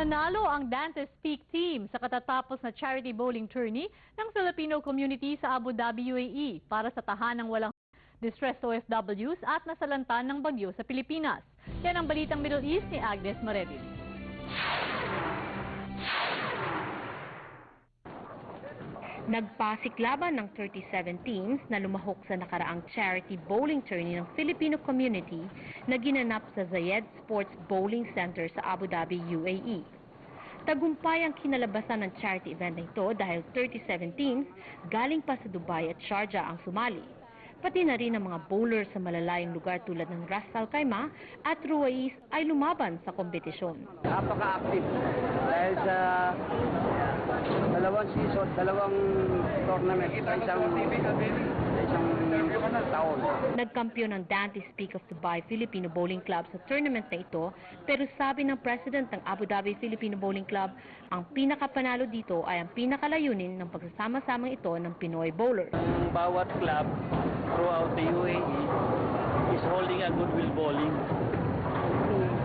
Nanalo ang Dantes Peak Team sa katatapos na charity bowling tourney ng Filipino community sa Abu Dhabi, UAE para sa tahanang walang distressed OFWs at nasalanta ng bagyo sa Pilipinas. Yan ang balitang Middle East ni Agnes Maredin. Nagpasiklaban ng 37 teams na lumahok sa nakaraang charity bowling tourney ng Filipino community na ginanap sa Zayed Sports Bowling Center sa Abu Dhabi, UAE. Tagumpay ang kinalabasan ng charity event na ito dahil 37 teams galing pa sa Dubai at Sharjah ang sumali. Pati na rin ang mga bowlers sa malalayong lugar tulad ng Ras Al Khaimah at Ruwais ay lumaban sa kompetisyon. Napaka-active dahil sa dalawang season, dalawang tournament sa isang taon. Nagkampiyon ng Dantes Peak of Dubai Filipino Bowling Club sa tournament na ito, pero sabi ng President ng Abu Dhabi Filipino Bowling Club, ang pinakapanalo dito ay ang pinakalayunin ng pagsasama-samang ito ng Pinoy bowlers. Ang bawat club throughout the UAE is holding a goodwill bowling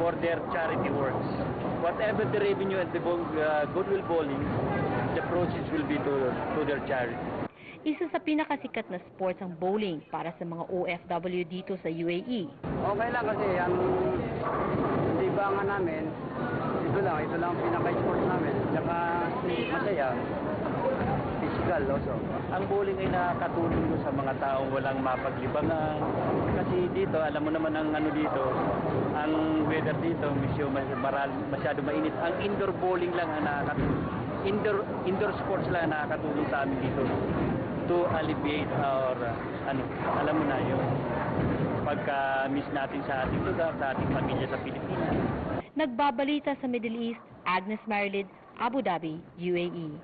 for their charity works. Whatever the revenue at the goodwill bowling, the proceeds will be to their charity. Isa sa pinakasikat na sports ang bowling para sa mga OFW dito sa UAE. Okay lang kasi ang libangan namin, ito lang ang pinaka-sport namin. Tsaka masaya, physical also. Ang bowling ay nakakatulong sa mga taong walang mapaglibangan. Kasi dito, alam mo naman ang ano dito, ang weather dito, masyado mainit. Ang indoor bowling lang ang nakakatulong. Indoor sports lang ang nakakatulong sa amin dito to alleviate our, alam mo na yung pagka-miss natin sa ating lugar, sa ating pamilya sa Pilipinas. Nagbabalita sa Middle East, Agnes Marilyn, Abu Dhabi, UAE.